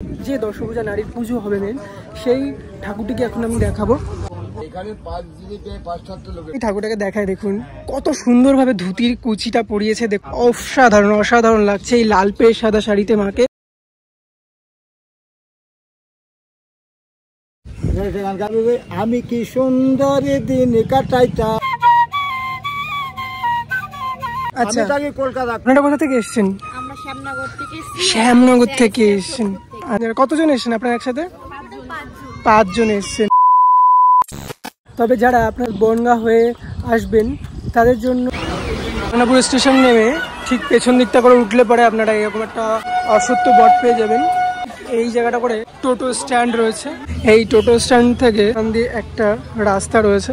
যে দশভূজা নারীর পুজো হবে মেন, সেই ঠাকুরটিকে এখন আমি দেখাবো। এই ঠাকুরটাকে দেখায়, দেখুন কত সুন্দরভাবে ধুতির কুচিটা পরিয়েছে, অসাধারণ অসাধারণ লাগছে এই লাল পেয়ে সাদা শাড়িতে মাকে। আমি কি সুন্দর দিন কাটাইতা। আচ্ছা, কলকাতা। আপনারা কোথা থেকে এসেছেন? আমরা শ্যামনগর থেকে এসেছেন। কতজন এসেছেন আপনার একসাথে? 5 জন এসেছেন। তবে যারা আপনার বনগাঁ হয়ে আসবেন তাদের জন্য সোনাপুর স্টেশন নেমে ঠিক পেছন দিকটা করে উঠলে পরে আপনারা এরকম একটা অসত্য বট পেয়ে যাবেন। এই জায়গাটা করে টোটো স্ট্যান্ড রয়েছে। এই টোটো স্ট্যান্ড থেকে ডান দিয়ে একটা রাস্তা রয়েছে।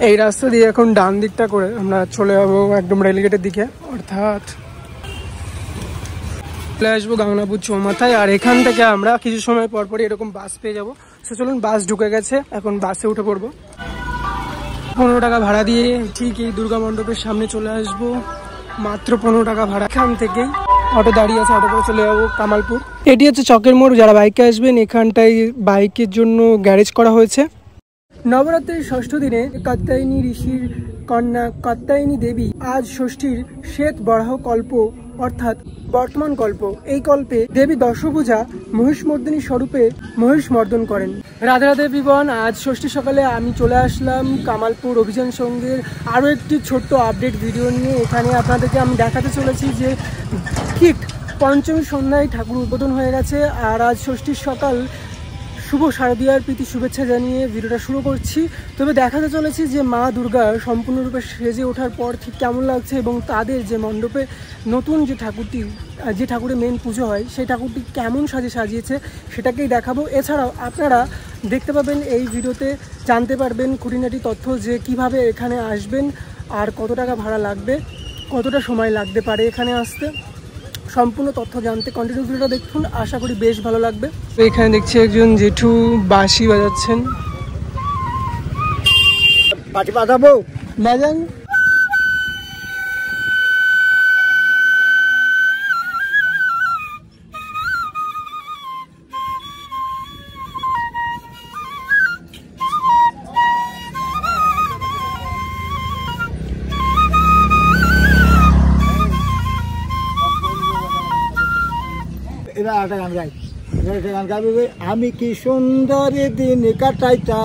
এই রাস্তা দিয়ে এখন ডান দিকটা করে আমরা চলে যাবো একদম রেলগেটের দিকে, অর্থাৎ চলে আসবো গাংনাপুর চৌমাথায়। আর এখান থেকে আমরা কিছু সময় পর পরই এরকম বাস পেয়ে যাবো। তো চলুন, বাস ঢুকে গেছে, এখন বাসে উঠে পড়বো। 15 টাকা ভাড়া দিয়ে ঠিক এই দুর্গা মণ্ডপের সামনে চলে আসবো। মাত্র 15 টাকা ভাড়া। এখান থেকেই অটো দাঁড়িয়ে আছে, অটো করে চলে যাবো কামালপুর। এটি হচ্ছে চকের মোড়। যারা বাইকে আসবেন এখানটায় বাইকের জন্য গ্যারেজ করা হয়েছে। নবরাত্রির ষষ্ঠ দিনে কাত্যায়নী ঋষির কন্যা কাত্যায়নী দেবী আজ ষষ্ঠীর শ্বেত বরাহ কল্প অর্থাৎ বর্তমান কল্প, এই কল্পে দেবী দশভূজা মহিষমর্দিনী স্বরূপে মহিষ মর্দন করেন। রাধে রাধে এভরিওয়ান, আজ ষষ্ঠী সকালে আমি চলে আসলাম কামালপুর অভিযান সঙ্গের আরও একটি ছোট্ট আপডেট ভিডিও নিয়ে। এখানে আপনাদেরকে আমি দেখাতে চলেছি যে ঠিক পঞ্চমী সন্ধ্যায় ঠাকুর উদ্বোধন হয়ে গেছে। আর আজ ষষ্ঠীর সকাল, শুভ শারদীয়ার প্রীতি শুভেচ্ছা জানিয়ে ভিডিওটা শুরু করছি। তবে দেখাতে চলেছি যে মা দুর্গা সম্পূর্ণরূপে সেজে ওঠার পর ঠিক কেমন লাগছে এবং তাদের যে মণ্ডপে নতুন যে ঠাকুরটি, যে ঠাকুরের মেন পুজো হয়, সেই ঠাকুরটি কেমন সাজিয়েছে সেটাকেই দেখাবো। এছাড়াও আপনারা দেখতে পাবেন এই ভিডিওতে, জানতে পারবেন খুঁটিনাটি তথ্য যে কিভাবে এখানে আসবেন আর কত টাকা ভাড়া লাগবে, কতটা সময় লাগতে পারে এখানে আসতে। সম্পূর্ণ তথ্য জানতে কন্টিনিউ ভিডিওটা দেখুন, আশা করি বেশ ভালো লাগবে। তো এখানে দেখছি একজন জেঠু বাঁশি বাজাচ্ছেন। বাঁশি বাজাবো? বাজান। এবার একটা গান গাই, গান গাইবে। আমি কি সুন্দর দিন কাটাইতা।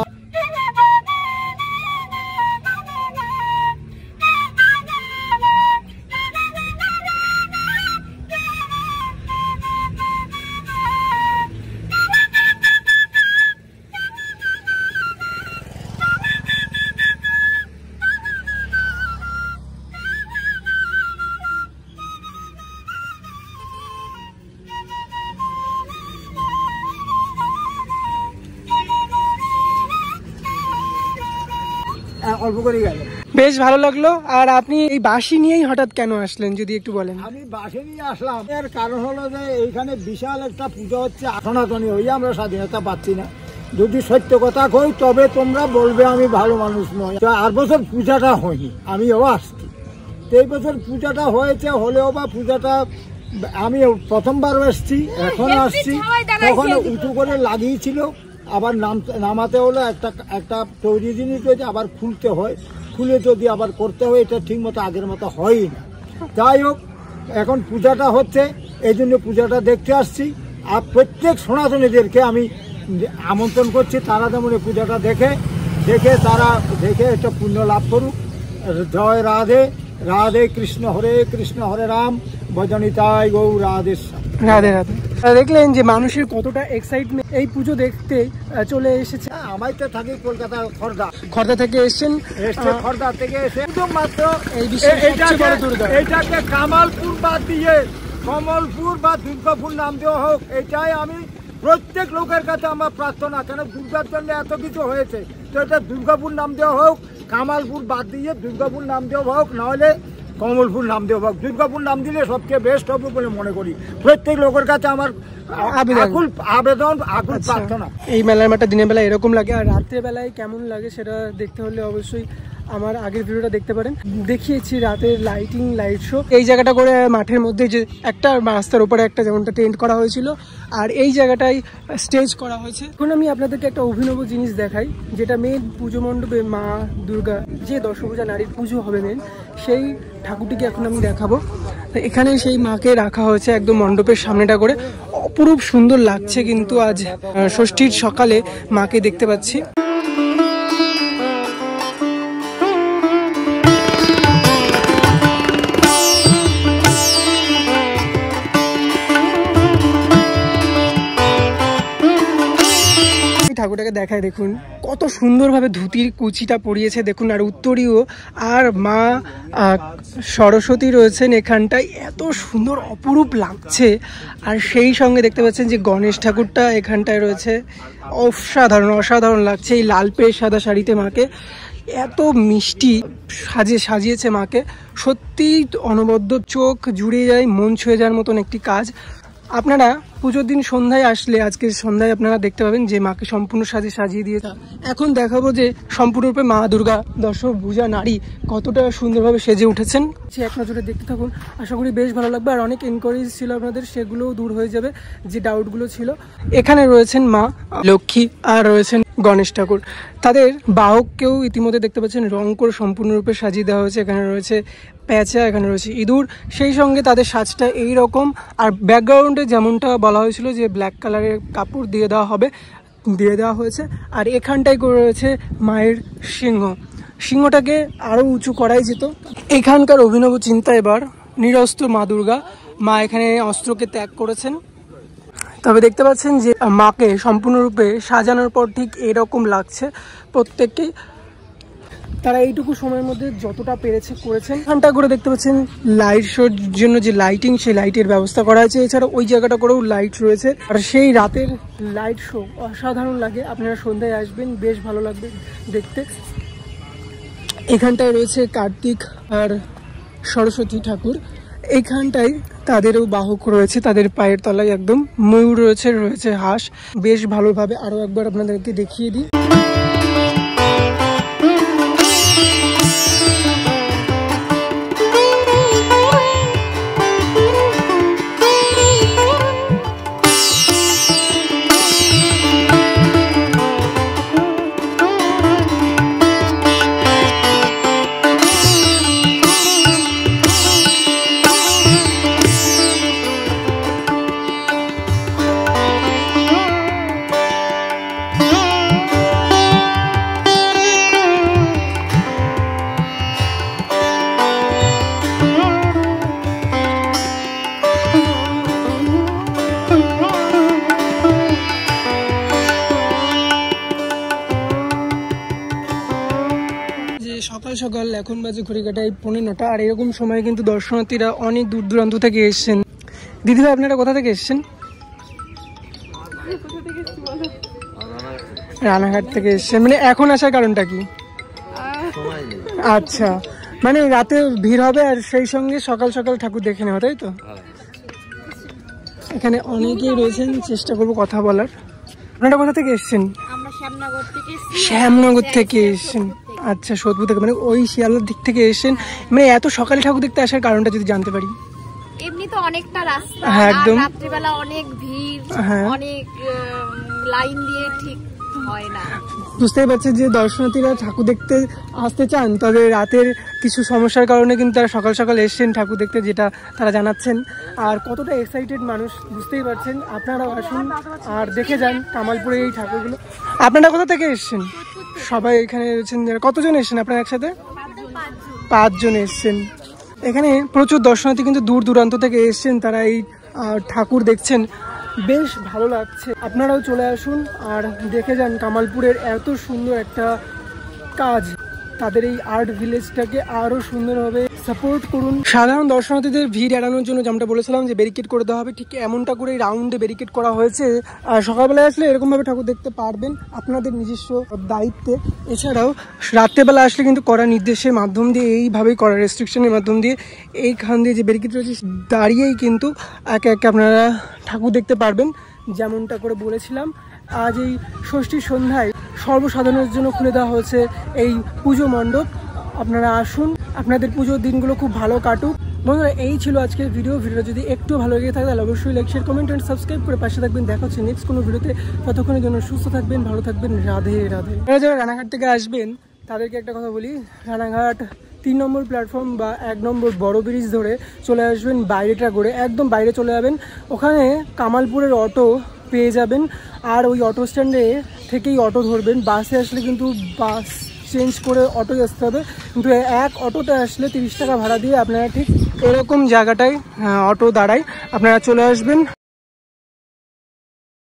অল্প করে গেল, বেশ ভালো লাগলো। আর আপনি এই বাঁশি নিয়েই হঠাৎ কেন আসলেন যদি একটু বলেন? আমি বাঁশি নিয়ে আসলাম, এর কারণ হলো যে এইখানে বিশাল একটা পুজো হচ্ছে, সনাতনী হয়ে আমরা স্বাধীনতা পাচ্ছি না। যদি সত্য কথা কই তবে তোমরা বলবে আমি ভালো মানুষ নয়। 8 বছর পূজাটা হয়নি, আমিও আসছি। এই বছর পূজাটা হয়েছে, হলেও বা পূজাটা আমি প্রথমবার এসছি, এখন আসছি। তখন উঁচু করে লাগিয়েছিল, আবার নামাতে হলো একটা তৈরি জিনিস রয়েছে, আবার খুলতে হয়, খুলে যদি আবার করতে হয়, এটা ঠিক মতো আগের মতো হয়ই না। যাই হোক, এখন পূজাটা হচ্ছে, এই জন্য পূজাটা দেখতে আসছি। আর প্রত্যেক সনাতনীদেরকে আমি আমন্ত্রণ করছি, তারা যেমন এই পূজাটা দেখে তারা একটা পুণ্য লাভ করুক। জয় রাধে রাধে, কৃষ্ণ হরে রাম, ভজনিতাই গৌ রাধেশ্বর। রাধে রাধে। দেখলেন যে মানুষের কতটা এক্সাইটমেন্ট এই পুজো দেখতে চলে এসেছে। আমি তো থাকি কলকাতা, খর্দা থেকে এসেছেন। খর্দা থেকে এসে মাত্র এই এইটাকে কামালপুর বাদ দিয়ে কমলপুর বা দুর্গাপুর নাম দেওয়া হোক, এটাই আমি প্রত্যেক লোকের কাছে আমার প্রার্থনা। কেন দুর্গার জন্য এত কিছু হয়েছে, তো এটা দুর্গাপুর নাম দেওয়া হোক। কামালপুর বাদ দিয়ে দুর্গাপুর নাম দেওয়া হোক, নাহলে কমলপুর নাম দেওয়া হোক। দুর্গাপুর নাম দিলে সবচেয়ে বেস্ট হবে বলে মনে করি। প্রত্যেক লোকের কাছে আমার আবেদন, আকুল প্রার্থনা। এই মেলার মাঠটা দিনের বেলা এরকম লাগে, আর রাত্রের বেলায় কেমন লাগে সেটা দেখতে হলে অবশ্যই আমার আগের ভিডিওটা দেখতে পারেন, দেখিয়েছি রাতের লাইট শো। এই জায়গাটা করে মাঠের মধ্যে যে একটা রাস্তার উপরে একটা যেমনটা টেন্ট করা হয়েছিল, আর এই জায়গাটায় স্টেজ করা হয়েছে। এখন আমি আপনাদেরকে একটা অভিনব জিনিস দেখাই, যেটা মেন পুজো মণ্ডপে মা দুর্গা, যে দশভূজা নারীর পুজো হবে মেন, সেই ঠাকুরটিকে এখন আমি দেখাবো। এখানে সেই মাকে রাখা হয়েছে একদম মণ্ডপের সামনেটা করে, অপরূপ সুন্দর লাগছে। কিন্তু আজ ষষ্ঠীর সকালে মাকে দেখতে পাচ্ছি। ঠাকুরটাকে দেখায়, দেখুন কত সুন্দরভাবে ধুতির কুচিটা পরিয়েছে দেখুন, আর উত্তরীয়, আর মা সরস্বতী রয়েছেন এখানটায়, এত সুন্দর অপরূপ লাগছে। আর সেই সঙ্গে দেখতে পাচ্ছেন যে গণেশ ঠাকুরটা এখানটায় রয়েছে, অসাধারণ লাগছে। এই লাল পেয়ে সাদা শাড়িতে মাকে এত মিষ্টি সাজিয়েছে মাকে, সত্যি অনবদ্য, চোখ জুড়ে যায়, মন ছুঁয়ে যাওয়ার মতন একটি কাজ। আপনারা পুজোর দিন সন্ধ্যায় আসলে, আজকে সন্ধ্যায় আপনারা দেখতে পাবেন যে মাকে সম্পূর্ণ সাজিয়ে দিয়েছে। এখন দেখাবো যে সম্পূর্ণরূপে মা দুর্গা দশভূজা নারী কতটা সুন্দরভাবে সেজে উঠেছেন। সে এক নজরে দেখতে থাকুন, আশা করি বেশ ভালো লাগবে। আর অনেক এনকোয়ারিজ ছিল আপনাদের, সেগুলোও দূর হয়ে যাবে, যে ডাউটগুলো ছিল। এখানে রয়েছেন মা লক্ষ্মী আর রয়েছেন গণেশ ঠাকুর। তাদের বাহককেও ইতিমধ্যে দেখতে পাচ্ছেন রং করে সম্পূর্ণরূপে সাজিয়ে দেওয়া হয়েছে। এখানে রয়েছে প্যাঁচা, এখানে রয়েছে ইঁদুর, সেই সঙ্গে তাদের সাজটা এই রকম। আর ব্যাকগ্রাউন্ডে যেমনটা বলা হয়েছিল যে ব্ল্যাক কালারের কাপড় দিয়ে দেওয়া হয়েছে। আর এখানটায় রয়েছে মায়ের সিংহটাকে আরও উঁচু করাই যেত। এখানকার অভিনব চিন্তা এবার নিরস্ত্র মা দুর্গা, মা এখানে অস্ত্রকে ত্যাগ করেছেন। তবে দেখতে পাচ্ছেন যে মাকে সম্পূর্ণরূপে সাজানোর পর ঠিক এরকম লাগছে প্রত্যেককেই। তারা এইটুকু সময়ের মধ্যে যতটা পেরেছে করেছেন। এখানটা করে দেখতে পাচ্ছেন লাইট শোর জন্য যে লাইটিং, সেই লাইটের ব্যবস্থা করা হয়েছে। এছাড়া ওই জায়গাটা করেও লাইট রয়েছে। আর সেই রাতের লাইট শো অসাধারণ লাগে, আপনারা সন্ধ্যায় আসবেন, বেশ ভালো লাগবে দেখতে। এখানটায় রয়েছে কার্তিক আর সরস্বতী ঠাকুর, এইখানটায় তাদেরও বাহক রয়েছে, তাদের পায়ের তলায় একদম ময়ূর রয়েছে হাঁস। বেশ ভালোভাবে আরও একবার আপনাদেরকে দেখিয়ে দিই। সকাল সকাল এখন বাজে ঘড়ি কাটায় 9:15, আর এরকম সময় কিন্তু দর্শনার্থীরা অনেক দূর দূরান্ত থেকে এসছেন। দিদিভাই আপনারা কোথা থেকে এসছেন? রানাঘাট থেকে এসছেন। মানে এখন আসার কারণটা কি? আচ্ছা, মানে রাতে ভিড় হবে আর সেই সঙ্গে সকাল সকাল ঠাকুর দেখে নেওয়া, তাই তো? এখানে অনেকেই রয়েছেন, চেষ্টা করবো কথা বলার। আপনারা কোথা থেকে এসছেন? শ্যামনগর থেকে এসছেন। আচ্ছা, সোদপুর থেকে, মানে ওই শিয়ালদার দিক থেকে এসেছেন। মানে এত সকালে ঠাকুর দেখতে আসার কারণটা যদি জানতে পারি। এমনি তো অনেকটা রাস্তা, হ্যাঁ একদম, রাত্রিবেলা অনেক ভিড়, অনেক লাইন দিয়ে ঠিক হয় না। বুঝতেই পারছেন যে দর্শনার্থীরা ঠাকুর দেখতে আসতে চান, তবে রাতের কিছু সমস্যার কারণে কিন্তু তারা সকাল সকাল এসছেন ঠাকুর দেখতে, যেটা তারা জানাচ্ছেন। আর কতটা এক্সাইটেড মানুষ বুঝতেই পারছেন। আপনারাও আসুন আর দেখে যান কামালপুরে এই ঠাকুরগুলো। আপনারা কোথা থেকে এসছেন? সবাই এখানে রয়েছেন। কতজন এসছেন আপনারা একসাথে? 5 জন এসছেন। এখানে প্রচুর দর্শনার্থী কিন্তু দূর দূরান্ত থেকে এসছেন, তারা এই ঠাকুর দেখছেন, বেশ ভালো লাগছে। আপনারাও চলে আসুন আর দেখে যান কামালপুরের এত সুন্দর একটা কাজ। তাদের এই আর্ট ভিলেজটাকে আরো সুন্দরভাবে সাপোর্ট করুন। সাধারণ দর্শনার্থীদের ভিড় এড়ানোর জন্য যেমনটা বলেছিলাম যে ব্যারিকেড করে দেওয়া হবে, ঠিক এমনটা করে রাউন্ডে ব্যারিকেড করা হয়েছে। আর সকালবেলায় আসলে এরকমভাবে ঠাকুর দেখতে পারবেন আপনাদের নিজস্ব দায়িত্বে। এছাড়াও রাত্রেবেলা আসলে কিন্তু কড়া নির্দেশের মাধ্যম দিয়ে, এইভাবেই কড়া রেস্ট্রিকশনের মাধ্যম দিয়ে এইখান দিয়ে যে ব্যারিকেড রয়েছে দাঁড়িয়েই কিন্তু একে একে আপনারা ঠাকুর দেখতে পারবেন। যেমনটা করে বলেছিলাম, আজ এই ষষ্ঠীর সন্ধ্যায় সর্বসাধারণের জন্য খুলে দেওয়া হয়েছে এই পুজো মণ্ডপ। আপনারা আসুন, আপনাদের পুজোর দিনগুলো খুব ভালো কাটুক। বন্ধুরা, এই ছিল আজকের ভিডিওটা যদি একটু ভালো লেগে থাকে তাহলে অবশ্যই like, share, comment and subscribe করে পাশে থাকবেন। দেখা হচ্ছে নেক্সট কোনো ভিডিওতে। ততক্ষণের জন্য সুস্থ থাকবেন, ভালো থাকবেন। রাধে রাধে। যারা রানাঘাট থেকে আসবেন তাদেরকে একটা কথা বলি, রানাঘাট 3 নম্বর প্ল্যাটফর্ম বা 1 নম্বর বড় ব্রিজ ধরে চলে আসবেন বাইরেটা করে, একদম বাইরে চলে যাবেন। ওখানে কামালপুরের অটো পেয়ে যাবেন, আর ওই অটো স্ট্যান্ডে থেকেই অটো ধরবেন। বাসে আসলে কিন্তু বাস চেঞ্জ করে অটোয় আসতে হবে, কিন্তু এক অটোতে আসলে 30 টাকা ভাড়া দিয়ে আপনারা ঠিক এরকম জায়গাটায় অটো দাঁড়ায় আপনারা চলে আসবেন।